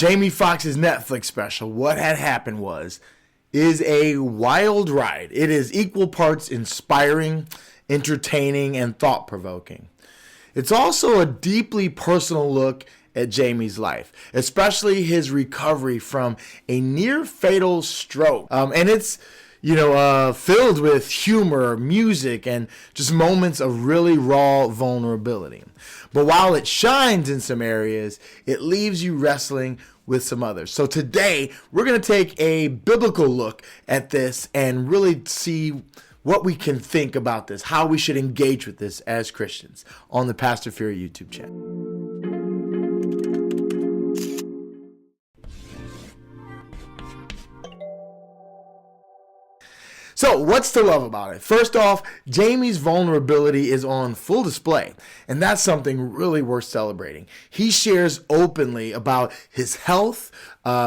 Jamie Foxx's Netflix special, What Had Happened is a wild ride. It is equal parts inspiring, entertaining, and thought-provoking. It's also a deeply personal look at Jamie's life, especially his recovery from a near-fatal stroke. And it's filled with humor, music, and just moments of really raw vulnerability. But while it shines in some areas, it leaves you wrestling with some others. So today, we're going to take a biblical look at this and really see what we can think about this, how we should engage with this as Christians on the Pastor Fury YouTube channel. So what's to love about it? First off, Jamie's vulnerability is on full display, and that's something really worth celebrating. He shares openly about his health.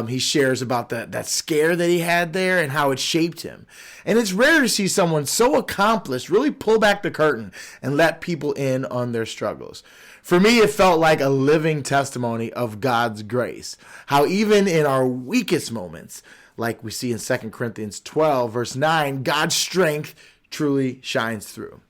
He shares about that scare that he had there and how it shaped him. And it's rare to see someone so accomplished really pull back the curtain and let people in on their struggles. For me, it felt like a living testimony of God's grace. How even in our weakest moments, like we see in 2 Corinthians 12, verse 9, God's strength truly shines through.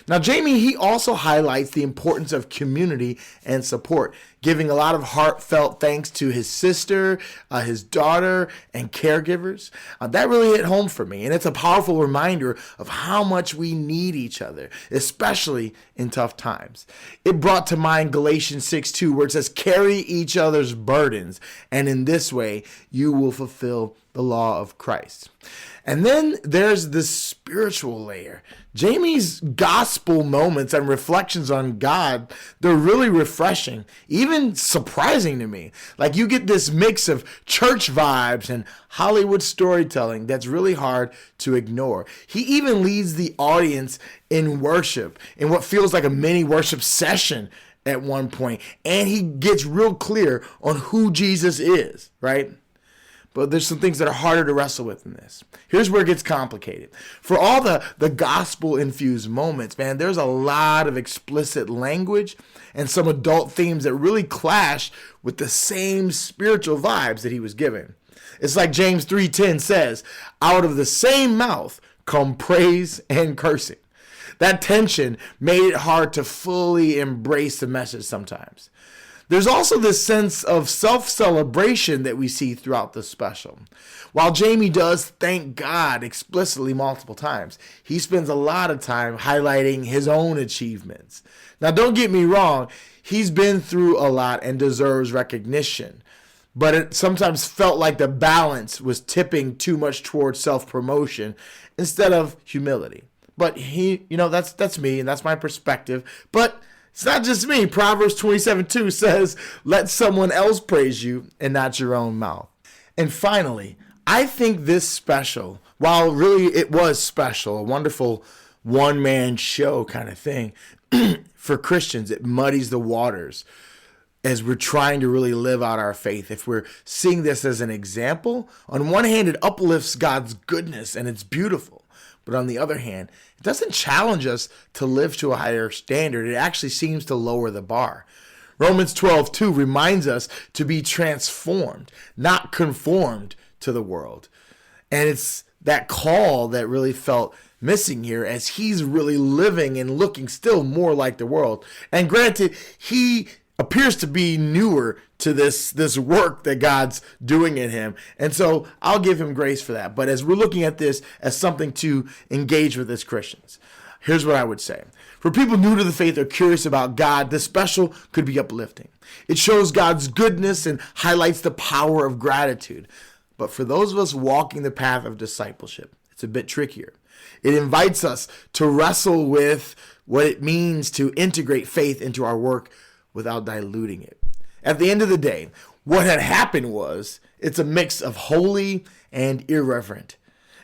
Now, Jamie, he also highlights the importance of community and support, giving a lot of heartfelt thanks to his sister, his daughter, and caregivers. That really hit home for me, and it's a powerful reminder of how much we need each other, especially in tough times. It brought to mind Galatians 6:2, where it says, carry each other's burdens, and in this way you will fulfill the law of Christ. And then there's this spiritual layer. Jamie's gospel moments and reflections on God, they're really refreshing, even surprising to me. Like, you get this mix of church vibes and Hollywood storytelling that's really hard to ignore. He even leads the audience in worship, in what feels like a mini worship session at one point. And he gets real clear on who Jesus is, right? But there's some things that are harder to wrestle with in this. Here's where it gets complicated. For all the gospel-infused moments, man, there's a lot of explicit language and some adult themes that really clash with the same spiritual vibes that he was given. It's like James 3:10 says, out of the same mouth come praise and cursing. That tension made it hard to fully embrace the message sometimes. There's also this sense of self-celebration that we see throughout the special. While Jamie does thank God explicitly multiple times, he spends a lot of time highlighting his own achievements. Now, don't get me wrong, he's been through a lot and deserves recognition, but it sometimes felt like the balance was tipping too much towards self-promotion instead of humility. But that's me, and that's my perspective. But it's not just me. Proverbs 27:2 says, let someone else praise you and not your own mouth. And finally, I think this special, while really it was special, a wonderful one-man show kind of thing, for Christians, it muddies the waters as we're trying to really live out our faith. If we're seeing this as an example, on one hand, it uplifts God's goodness and it's beautiful. But on the other hand, it doesn't challenge us to live to a higher standard. It actually seems to lower the bar. Romans 12:2 reminds us to be transformed, not conformed to the world. And it's that call that really felt missing here, as he's really living and looking still more like the world. And granted, he appears to be newer to this work that God's doing in him. And so I'll give him grace for that. But as we're looking at this as something to engage with as Christians, here's what I would say. For people new to the faith or curious about God, this special could be uplifting. It shows God's goodness and highlights the power of gratitude. But for those of us walking the path of discipleship, it's a bit trickier. It invites us to wrestle with what it means to integrate faith into our work without diluting it. At the end of the day, what had happened was it's a mix of holy and irreverent.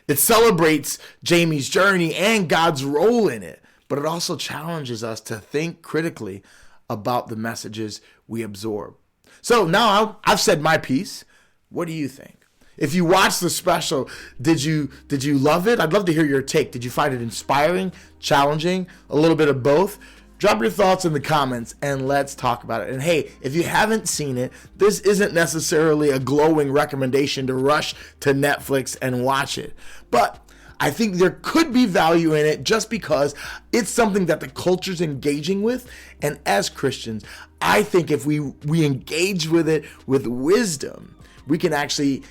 It celebrates Jamie's journey and God's role in it, but it also challenges us to think critically about the messages we absorb. So now I've said my piece. What do you think? If you watched the special, did you love it? I'd love to hear your take. Did you find it inspiring, challenging, a little bit of both? Drop your thoughts in the comments and let's talk about it. And hey, if you haven't seen it, this isn't necessarily a glowing recommendation to rush to Netflix and watch it. But I think there could be value in it just because it's something that the culture's engaging with. And as Christians, I think if we engage with it with wisdom, we can actually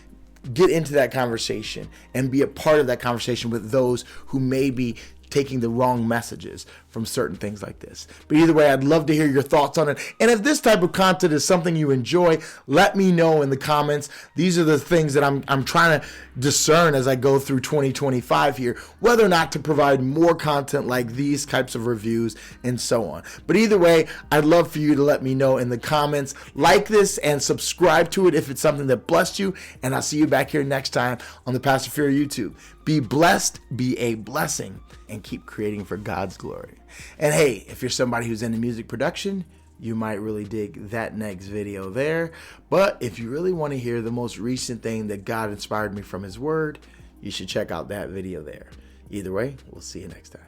get into that conversation and be a part of that conversation with those who may be taking the wrong messages from certain things like this. But either way, I'd love to hear your thoughts on it. And if this type of content is something you enjoy, let me know in the comments. These are the things that I'm trying to discern as I go through 2025 here, whether or not to provide more content like these types of reviews and so on. But either way, I'd love for you to let me know in the comments. Like this and subscribe to it if it's something that blessed you. And I'll see you back here next time on the Pastor Fear YouTube. Be blessed, be a blessing, and keep creating for God's glory. And hey, if you're somebody who's into music production, you might really dig that next video there. But if you really want to hear the most recent thing that God inspired me from his word, you should check out that video there. Either way, we'll see you next time.